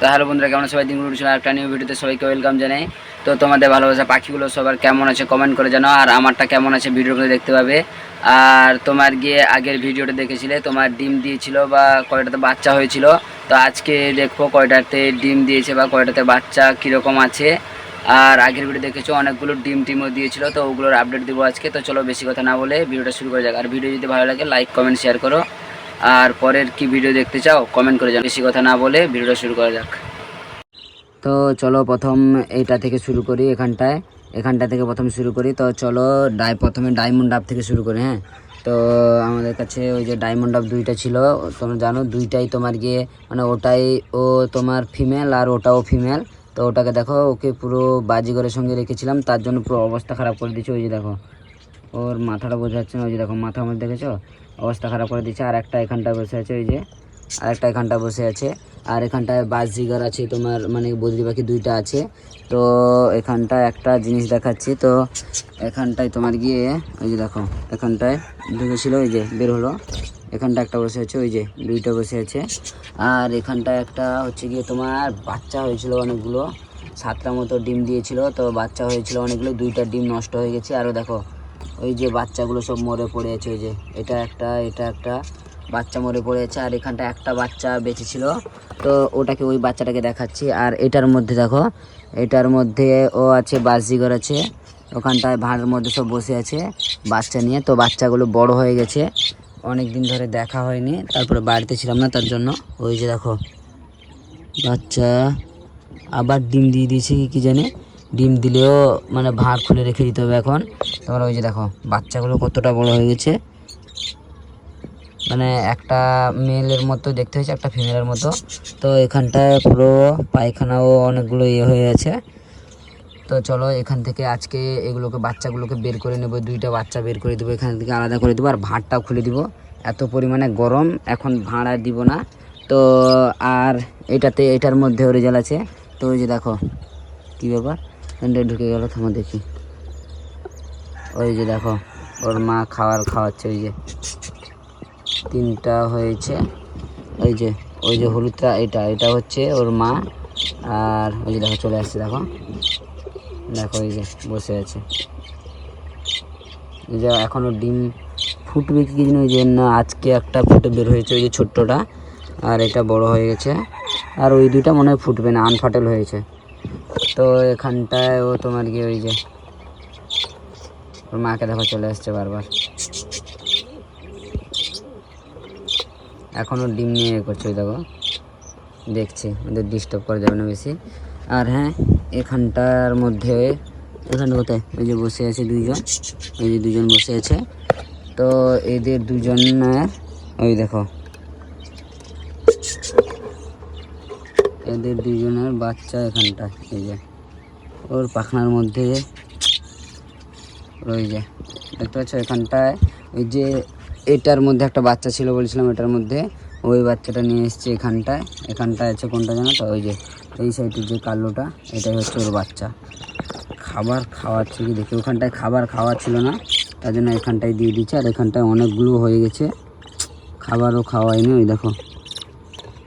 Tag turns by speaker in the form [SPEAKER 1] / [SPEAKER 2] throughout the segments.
[SPEAKER 1] তো হ্যালো বন্ধুরা, কেমন সবাই? দিনগুলো একটা নিউ ভিডিওতে সবাইকে ওয়েলকাম জানাই। তো তোমাদের ভালোবাসা পাখিগুলো সবার কেমন আছে কমেন্ট করে জানাও, আর আমারটা কেমন আছে ভিডিওগুলো দেখতে পাবে। আর তোমার গিয়ে আগের ভিডিওটা দেখেছিলে তোমার ডিম দিয়েছিল বা কয়টাতে বাচ্চা হয়েছিল, তো আজকে দেখো কয়টাতে ডিম দিয়েছে বা কয়টাতে বাচ্চা কীরকম আছে। আর আগের ভিডিও দেখেছো অনেকগুলো টিমও দিয়েছিল, তো ওগুলোর আপডেট দেবো আজকে। তো চলো বেশি কথা না বলে ভিডিওটা শুরু করে যাক। আর ভিডিও যদি ভালো লাগে লাইক কমেন্ট শেয়ার করো, আর পরের কি ভিডিও দেখতে চাও কমেন্ট করে যাও। বেশি কথা না বলে ভিডিওটা শুরু করা যাক। তো চলো প্রথম এইটা থেকে শুরু করি, এখানটা থেকে প্রথম শুরু করি। তো চলো প্রথমে ডায়মন্ড ডাব থেকে শুরু করি। হ্যাঁ, তো আমাদের কাছে ওই যে ডায়মন্ড ডাব দুইটা ছিল, তোমরা জানো দুইটাই তোমার গিয়ে মানে ওটাই ও তোমার ফিমেল আর ওটাও ফিমেল। তো ওটাকে দেখো, ওকে পুরো বাজিগরের সঙ্গে রেখেছিলাম, তার জন্য পুরো অবস্থা খারাপ করে দিচ্ছে। ওই যে দেখো ওর মাথাটা বোঝা যাচ্ছে না, ওই যে দেখো মাথার মধ্যে দেখেছো অবস্থা খারাপ করে দিচ্ছে। আর একটা এখানটায় বসে আছে, ওই যে আরেকটা এখানটা বসে আছে। আর এখানটায় বাজরিগার আছে তোমার, মানে বদ্রি পাখি দুইটা আছে। তো এখানটায় একটা জিনিস দেখাচ্ছি। তো এখানটায় তোমার গিয়ে ওই যে দেখো এখানটায় ঢুকেছিল, ওই যে বের হলো। এখানটা একটা বসে আছে, ওই যে দুইটা বসে আছে। আর এখানটায় একটা হচ্ছে গিয়ে তোমার বাচ্চা হয়েছিল অনেকগুলো, 7টা মতো ডিম দিয়েছিল, তো বাচ্চা হয়েছিল অনেকগুলো, 2টা ডিম নষ্ট হয়ে গেছে। আরও দেখো ওই যে বাচ্চাগুলো সব মরে পড়ে আছে, ওই যে এটা একটা বাচ্চা মরে পড়ে আছে। আর এখানটা একটা বাচ্চা বেঁচে ছিল, তো ওটাকে ওই বাচ্চাটাকে দেখাচ্ছি। আর এটার মধ্যে দেখো, এটার মধ্যে ও আছে বাজিগর আছে, ওখানটায় ভাঁড়ের মধ্যে সব বসে আছে বাচ্চা নিয়ে। তো বাচ্চাগুলো বড় হয়ে গেছে, অনেক দিন ধরে দেখা হয়নি, তারপরে বাড়িতে ছিলাম না তার জন্য। ওই যে দেখো বাচ্চা আবার ডিম দিয়ে দিয়েছে, কি জানে ডিম দিলেও মানে ভাঁড় খুলে রেখে দিতে হবে এখন। তোমরা ওই যে দেখো বাচ্চাগুলো কতটা বড় হয়ে গেছে, মানে একটা মেলের মতো দেখতে হয়েছে, একটা ফিমেলের মতো। তো এখানটায় পুরো পায়খানাও অনেকগুলো হয়ে আছে। তো চলো এখান থেকে আজকে এগুলোকে বাচ্চাগুলোকে বের করে নেবো, 2টা বাচ্চা বের করে দেবো, এখান থেকে আলাদা করে দেবো। আর ভাঁড়টাও খুলে দিব, এত পরিমাণে গরম এখন ভাঁড় আর দিব না। তো আর এটার মধ্যেও রেজাল্ট আছে। তো ওই যে দেখো কী ব্যাপার, এখানটায় ঢুকে গেল, থামো দেখি। ওই যে দেখো ওর মা খাওয়াচ্ছে, ওই যে 3টা হয়েছে। ওই যে হলুদটা, এটা হচ্ছে ওর মা। আর ওই যে দেখো চলে আসছে, দেখো ওই যে বসে আছে। এই যে এখনও ডিম ফুটবে কি জানি, ওই যে না আজকে একটা ফুটে বের হয়েছে, ওই যে ছোট্টটা। আর এটা বড় হয়ে গেছে, আর ওই 2টা মনে হয় ফুটবে না, আনফাটেল হয়েছে। তো এখানটায় ও তোমার গিয়ে ওই যে ওর মাকে দেখো চলে আসছে বারবার, এখনও ডিম নিয়ে করছে। ওই দেখো দেখছি, ওদের ডিস্টার্ব করা যাবে না বেশি। আর হ্যাঁ, এখানটার মধ্যে এখানে কোথায় ওই যে বসে আছে 2জন, ওই যে 2জন বসে আছে। তো এদের 2জনের ওই দেখো এদের 2জনের বাচ্চা এখানটা, এই যে ওর পাখনার মধ্যে, ওই যে দেখতে পাচ্ছ এখানটায় ওই যে এটার মধ্যে একটা বাচ্চা ছিল বলছিলাম, এটার মধ্যে ওই বাচ্চাটা নিয়ে এসছে এখানটায় আছে কোনটা জানো তো, ওই যে এই সাইডের যে কালোটা, এটাই হচ্ছে ওর বাচ্চা। খাবার খাওয়াচ্ছে কি দেখি, ওখানটায় খাবার খাওয়া ছিল না, তার জন্য এখানটায় দিয়ে দিচ্ছে। আর এখানটায় অনেকগুলো হয়ে গেছে, খাবারও খাওয়ায়নি, ওই দেখো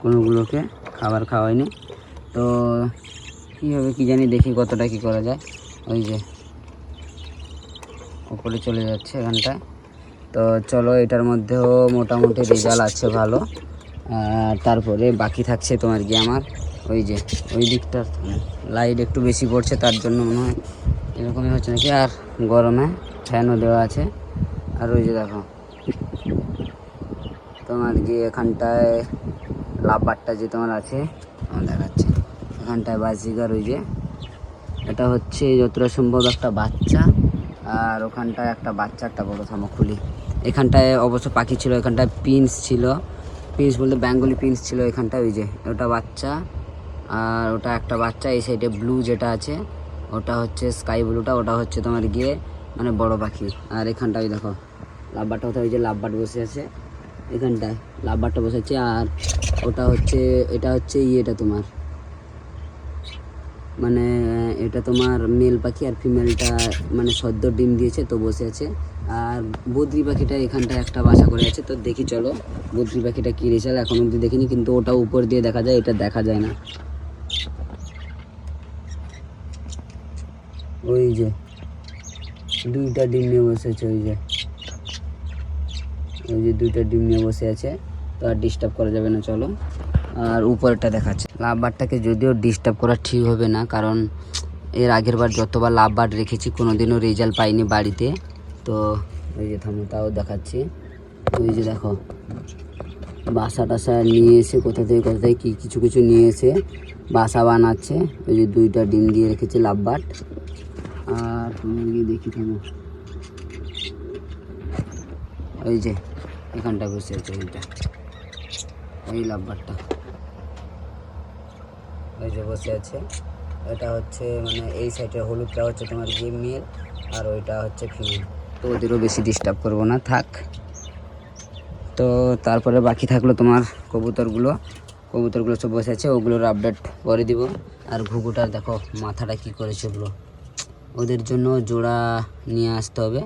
[SPEAKER 1] কোনোগুলোকে খাবার খাওয়ায়নি। তো কী হবে কি জানি, দেখি কতটা কি করা যায়। ওই যে উপরে চলে যাচ্ছে এখানটায়। তো চলো এটার মধ্যেও মোটামুটি রেজাল্ট আছে ভালো। তারপরে বাকি থাকছে তোমার কি আমার ওই যে ওই দিকটার লাইট একটু বেশি পড়ছে, তার জন্য মনে হয় এরকমই হচ্ছে নাকি। আর গরমে ফ্যানও দেওয়া আছে। আর ওই যে দেখো তোমার কি এখানটায় লাভবারটা যে তোমার আছে দেখাচ্ছে, এখানটায় বাজিগার, ওই যে এটা হচ্ছে যতটা সম্ভব একটা বাচ্চা। আর ওখানটায় একটা বাচ্চা, একটা বড়, থামো খুলি। এখানটায় অবশ্য পাখি ছিল, এখানটায় পিন্স ছিল, পিন্স বলতে বেঙ্গলি পিন্স ছিল এখানটায়। ওই যে ওটা বাচ্চা, আর ওটা একটা বাচ্চা। এই সাইডে ব্লু যেটা আছে ওটা হচ্ছে স্কাই ব্লুটা, ওটা হচ্ছে তোমার গিয়ে মানে বড় পাখি। আর এখানটায় ওই দেখো লাভবারটা কোথায়, ওই যে লাভবার বসে আছে এখানটায়, লাভবারটা বসে আছে। আর ওটা হচ্ছে এটা হচ্ছে ইয়েটা তোমার মানে এটা তোমার মেল পাখি, আর ফিমেলটা মানে সদ্য ডিম দিয়েছে, তো বসে আছে। আর বদ্রি পাখিটা এখানটায় একটা বাসা করে আছে। তো দেখি চলো বদ্রি পাখিটা কী রেজাল্ট, এখন অবধি দেখিনি, কিন্তু ওটা উপর দিয়ে দেখা যায়, এটা দেখা যায় না। ওই যে দুইটা ডিম নিয়ে বসেছে, ওই যে দুইটা ডিম নিয়ে বসে আছে। তো আর ডিস্টার্ব করা যাবে না, চলো। আর উপরেরটা দেখাচ্ছে। লাভবারটাকে যদিও ডিস্টার্ব করা ঠিক হবে না, কারণ এর আগের বার যতবার লাভবার রেখেছি কোনোদিনও রেজাল্ট পাইনি বাড়িতে। তো ওই যে থামো, তাও দেখাচ্ছি। ওই যে দেখো বাসা টাসা নিয়ে এসে কোথা থেকে কি কিছু কিছু নিয়ে এসে বাসা বানাচ্ছে। ওই যে দুইটা ডিম দিয়ে রেখেছে লাভবার। আর তোমাকে দেখি, থামো, ওই যে এখানটা বসে আছে, এইটা এই লাভবারটা ওই যে বসে আছে। এটা হচ্ছে মানে এই সাইডের হলুদটা হচ্ছে তোমার গিয়ে মেল, আর ওইটা হচ্ছে ফিমেল। তো ওদেরও বেশি ডিস্টার্ব করবো না, থাক। তো তারপরে বাকি থাকলো তোমার কবুতরগুলো সব বসে আছে, ওগুলোর আপডেট পরে দিব। আর ঘুঘুটার দেখো মাথাটা কি করেছে, ওগুলো ওদের জন্য জোড়া নিয়ে আসতে হবে।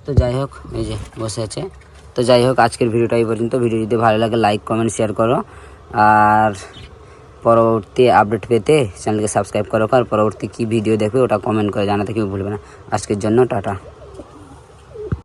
[SPEAKER 1] তো যাই হোক, এই যে বসে আছে। তো যাই হোক, আজকের ভিডিওটা এই পর্যন্ত। ভিডিও যদি ভালো লাগে লাইক কমেন্ট শেয়ার করো, আর পরবর্তী আপডেট পেতে চ্যানেলকে সাবস্ক্রাইব করো। আর পরবর্তী কী ভিডিও দেখবে ওটা কমেন্ট করে জানাতে কেউ ভুলবে না। আজকের জন্য টাটা।